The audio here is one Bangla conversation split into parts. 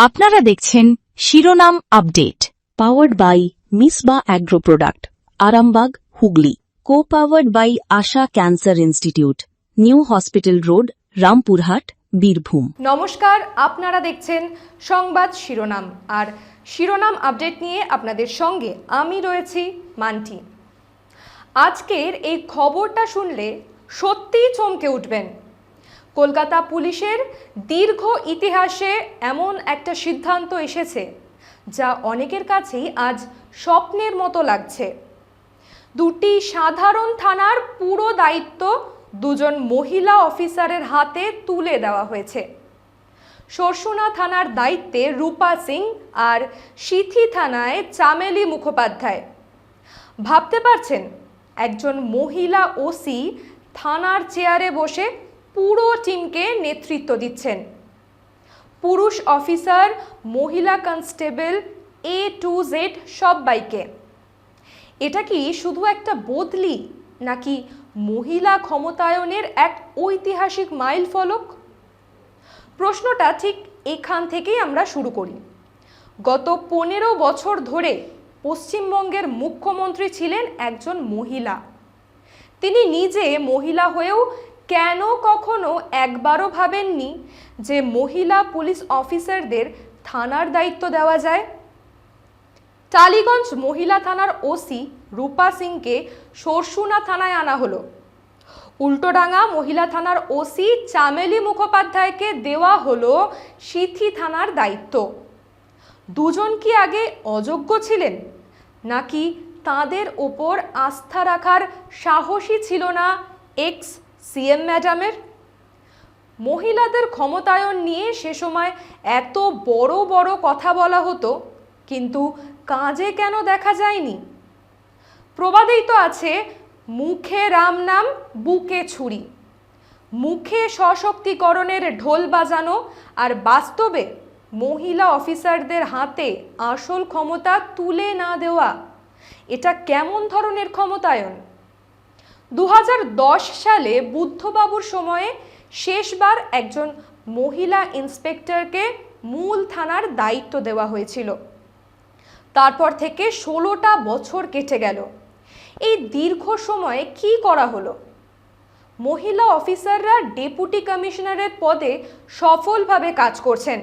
আপনারা দেখছেন Shironam update, powered by Misba agro product, Arambagh, Hooghly. Co-powered by Asha cancer institute, new hospital road, Rampurhat, Birbhum. নমস্কার, আপনারা দেখছেন সংবাদ শিরোনাম। আর শিরোনাম আপডেট নিয়ে আপনাদের সঙ্গে আমি রয়েছি মান্টি। আজকের এই খবরটা শুনলে সত্যিই চমকে উঠবেন। কলকাতা পুলিশের দীর্ঘ ইতিহাসে এমন একটা সিদ্ধান্ত এসেছে যা অনেকের কাছেই আজ স্বপ্নের মতো লাগছে। দুটি সাধারণ থানার পুরো দায়িত্ব দুজন মহিলা অফিসারের হাতে তুলে দেওয়া হয়েছে। সরসুনা থানার দায়িত্বে রূপা সিং আর সিথি থানায় চামেলি মুখোপাধ্যায়। ভাবতে পারছেন, একজন মহিলা ওসি থানার চেয়ারে বসে পুরো টিমকে নেতৃত্ব দিচ্ছেন। পুরুষ অফিসার, মহিলা কনস্টেবল, A to Z সবাইকে। এটা কি শুধু একটা বদলি, নাকি মহিলা ক্ষমতায়নের এক ঐতিহাসিক মাইল ফলক? প্রশ্নটা ঠিক এখান থেকেই আমরা শুরু করি। গত 15 বছর ধরে পশ্চিমবঙ্গের মুখ্যমন্ত্রী ছিলেন একজন মহিলা। তিনি নিজে মহিলা হয়েও কেন কখনো একবারও ভাবেননি যে মহিলা পুলিশ অফিসারদের থানার দায়িত্ব দেওয়া যায়? টালিগঞ্জ মহিলা থানার ওসি রূপা সিংকে সরসুনা থানায় আনা হলো। উল্টোডাঙ্গা মহিলা থানার ওসি চামেলি মুখোপাধ্যায়কে দেওয়া হলো সিথি থানার দায়িত্ব। দুজন কি আগে অযোগ্য ছিলেন, নাকি তাদের ওপর আস্থা রাখার সাহসী ছিল না এক্স সিএম ম্যাডামের? মহিলাদের ক্ষমতায়ন নিয়ে সে সময় এত বড় বড় কথা বলা হতো, কিন্তু কাজে কেন দেখা যায়নি? প্রবাদেই তো আছে, মুখে রাম নাম, বুকে ছুরি। মুখে সশক্তিকরণের ঢোল বাজানো আর বাস্তবে মহিলা অফিসারদের হাতে আসল ক্ষমতা তুলে না দেওয়া, এটা কেমন ধরনের ক্ষমতায়ন? 2010 সালে বুদ্ধবাবুর সময়ে শেষবার একজন মহিলা ইন্সপেক্টরকে মূল থানার দায়িত্ব দেওয়া হয়েছিল। তারপর থেকে 16টা বছর কেটে গেল। এই দীর্ঘ সময়ে কি করা হলো? মহিলা অফিসাররা ডেপুটি কমিশনারের পদে সফলভাবে কাজ করছেন,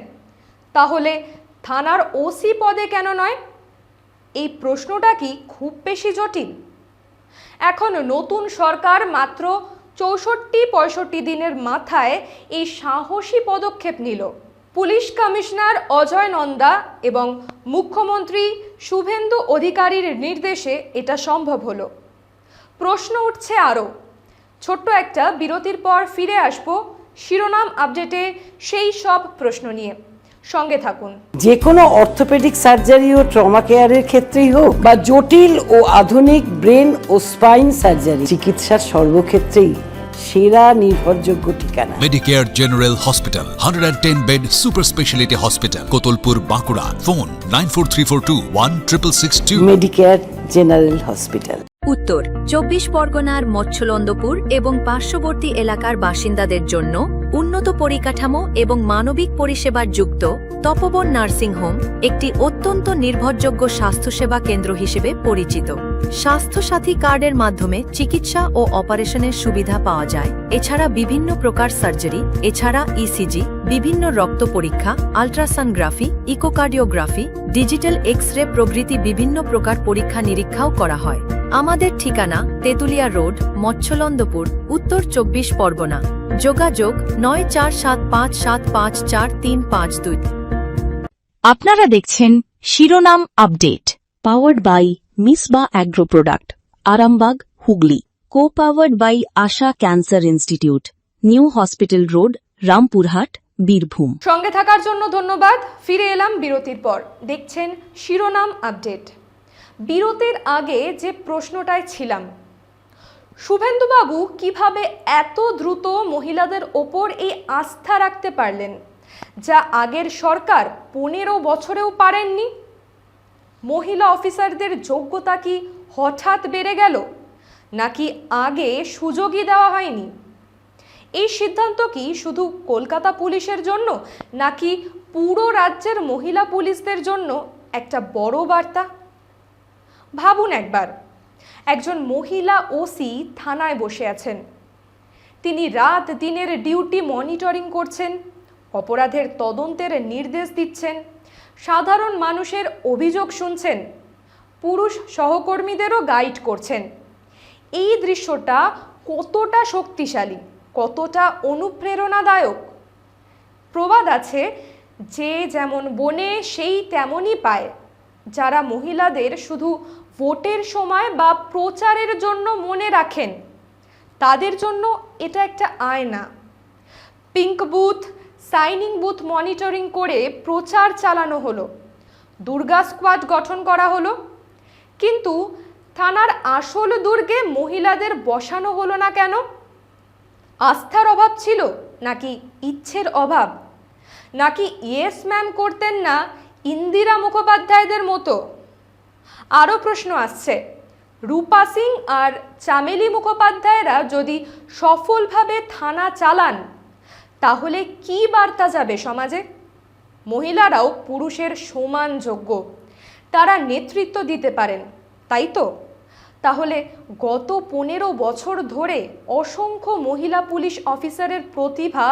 তাহলে থানার ওসি পদে কেন নয়? এই প্রশ্নটা কি খুব বেশি জটিল? এখন নতুন সরকার মাত্র 64-65 দিনের মাথায় এই সাহসী পদক্ষেপ নিল। পুলিশ কমিশনার অজয় নন্দা এবং মুখ্যমন্ত্রী শুভেন্দু অধিকারীর নির্দেশে এটা সম্ভব হলো। প্রশ্ন উঠছে আরও। ছোট্ট একটা বিরতির পর ফিরে আসবো শিরোনাম আপডেটে সেই সব প্রশ্ন নিয়ে। সঙ্গে থাকুন। যে কোনো অর্থোপেডিক সার্জারি ও ট্রমা কেয়ারের ক্ষেত্রেই হোক, বা জটিল ও আধুনিক ব্রেন ও স্পাইন সার্জারি, চিকিৎসার সর্বক্ষেত্রেই সেরা নির্ভরযোগ্য ঠিকানা Medicare general hospital, 110 bed super speciality hospital, Kotulpur, Bankura. Phone 9434216662। Medicare general hospital. উত্তর 24 পরগনার মৎস্যলন্দপুর এবং পার্শ্ববর্তী এলাকার বাসিন্দাদের জন্য উন্নত পরিকাঠামো এবং মানবিক পরিষেবার যুক্ত তপবন নার্সিং হোম একটি অত্যন্ত নির্ভরযোগ্য স্বাস্থ্যসেবা কেন্দ্র হিসেবে পরিচিত। স্বাস্থ্যসাথী কার্ডের মাধ্যমে চিকিৎসা ও অপারেশনের সুবিধা পাওয়া যায়। এছাড়া বিভিন্ন প্রকার সার্জারি, এছাড়া ইসিজি, বিভিন্ন রক্ত পরীক্ষা, আল্ট্রাসোনোগ্রাফি, ইকোকার্ডিওগ্রাফি, ডিজিটাল এক্স-রে প্রভৃতি বিভিন্ন প্রকার পরীক্ষা নিরীক্ষাও করা হয়। আমাদের ঠিকানা তেতুলিয়া রোড, মৎস্যলন্দপুর, উত্তর 24 পরগনা। যোগাযোগ 9475754352। আপনারা দেখছেন Shironam update, powered by Misba agro product, Arambagh, Hooghly. Co-powered by Asha cancer institute, new hospital road, Rampurhat, Birbhum. সঙ্গে থাকার জন্য ধন্যবাদ। ফিরে এলাম বিরতির পর। দেখছেন শিরোনাম আপডেট। বিরতির আগে যে প্রশ্নটায় ছিলাম, শুভেন্দুবাবু কিভাবে এত দ্রুত মহিলাদের ওপর এই আস্থা রাখতে পারলেন, যা আগের সরকার 15 বছরেও পারেননি? মহিলা অফিসারদের যোগ্যতা কি হঠাৎ বেড়ে গেল, নাকি আগে সুযোগই দেওয়া হয়নি? এই সিদ্ধান্ত কি শুধু কলকাতা পুলিশের জন্য, নাকি পুরো রাজ্যের মহিলা পুলিশদের জন্য একটা বড় বার্তা? ভাবুন একবার, একজন মহিলা ওসি থানায় বসে আছেন। তিনি রাত দিনের ডিউটি মনিটরিং করছেন, অপরাধের তদন্তের নির্দেশ দিচ্ছেন, সাধারণ মানুষের অভিযোগ শুনছেন, পুরুষ সহকর্মীদেরও গাইড করছেন। এই দৃশ্যটা কতটা শক্তিশালী, কতটা অনুপ্রেরণাদায়ক! প্রবাদ আছে, যে যেমন বনে সেই তেমনই পায়। যারা মহিলাদের শুধু ভোটের সময় বা প্রচারের জন্য মনে রাখেন, তাদের জন্য এটা একটা আয়না। Pink booth, signing booth monitoring করে প্রচার চালানো হলো, দুর্গা স্কোয়াড গঠন করা হলো, কিন্তু থানার আসল দুর্গে মহিলাদের বসানো হলো না কেন? আস্থার অভাব ছিল, নাকি ইচ্ছের অভাব, নাকি ইয়েস ম্যাম করতেন না ইন্দিরা মুখোপাধ্যায়দের মতো? আরও প্রশ্ন আসছে, রূপা সিং আর চামেলি মুখোপাধ্যায়রা যদি সফলভাবে থানা চালান, তাহলে কি বার্তা যাবে সমাজে? মহিলারাও পুরুষের সমান যোগ্য, তারা নেতৃত্ব দিতে পারেন, তাই তো? তাহলে গত 15 বছর ধরে অসংখ্য মহিলা পুলিশ অফিসারের প্রতিভা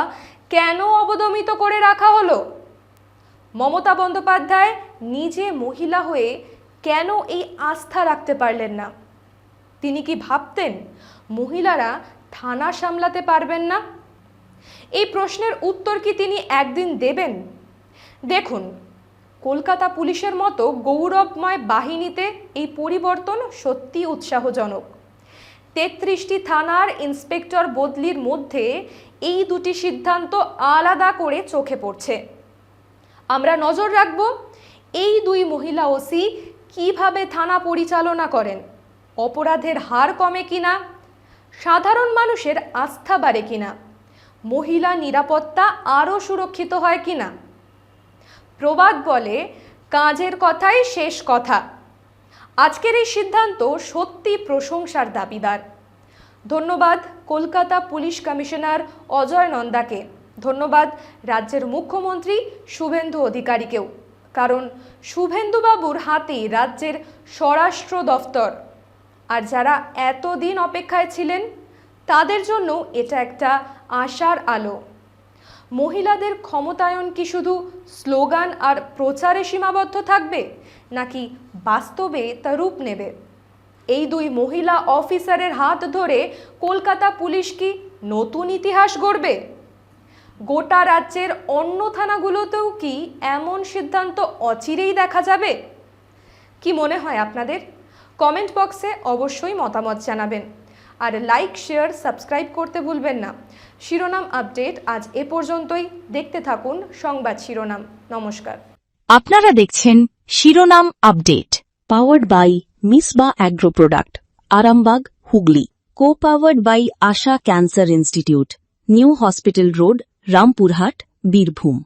কেন অবদমিত করে রাখা হলো? মমতা বন্দ্যোপাধ্যায় নিজে মহিলা হয়ে কেন এই আস্থা রাখতে পারলেন না? তিনি কি ভাবতেন মহিলারা থানা সামলাতে পারবেন না? এই প্রশ্নের উত্তর কি তিনি একদিন দেবেন? দেখুন, কলকাতা পুলিশের মতো গৌরবময় বাহিনীতে এই পরিবর্তন সত্যি উৎসাহজনক। 33টি থানার ইন্সপেক্টর বদলির মধ্যে এই দুটি সিদ্ধান্ত আলাদা করে চোখে পড়ছে। আমরা নজর রাখব এই দুই মহিলা ওসি কিভাবে থানা পরিচালনা করেন, অপরাধের হার কমে কিনা, সাধারণ মানুষের আস্থা বাড়ে কিনা, মহিলা নিরাপত্তা আরও সুরক্ষিত হয় কিনা। প্রবাদ বলে, কাজের কথাই শেষ কথা। আজকের এই সিদ্ধান্ত সত্যি প্রশংসার দাবিদার। ধন্যবাদ কলকাতা পুলিশ কমিশনার অজয় নন্দাকে, ধন্যবাদ রাজ্যের মুখ্যমন্ত্রী শুভেন্দু অধিকারীকেও, কারণ শুভেন্দুবাবুর হাতেই রাজ্যের স্বরাষ্ট্র দফতর। আর যারা এতদিন অপেক্ষায় ছিলেন, তাদের জন্য এটা একটা আশার আলো। মহিলাদের ক্ষমতায়ন কি শুধু স্লোগান আর প্রচারে সীমাবদ্ধ থাকবে, নাকি বাস্তবে তা রূপ নেবে? এই দুই মহিলা অফিসারের হাত ধরে কলকাতা পুলিশ কি নতুন ইতিহাস গড়বে? গোটা রাজ্যের অন্য থানাগুলোতেও কি এমন সিদ্ধান্ত অচিরেই দেখা যাবে? কি মনে হয় আপনাদের? কমেন্ট বক্সে অবশ্যই মতামত জানাবেন। আর লাইক, শেয়ার, সাবস্ক্রাইব করতে ভুলবেন না। শিরোনাম আপডেট আজ এ পর্যন্তই। দেখতে থাকুন সংবাদ শিরোনাম। নমস্কার। আপনারা দেখছেন Shironam update, powered by Misba agro product, Arambagh, Hooghly. Co-powered by Asha cancer institute, new hospital road, Rampurhat, Birbhum.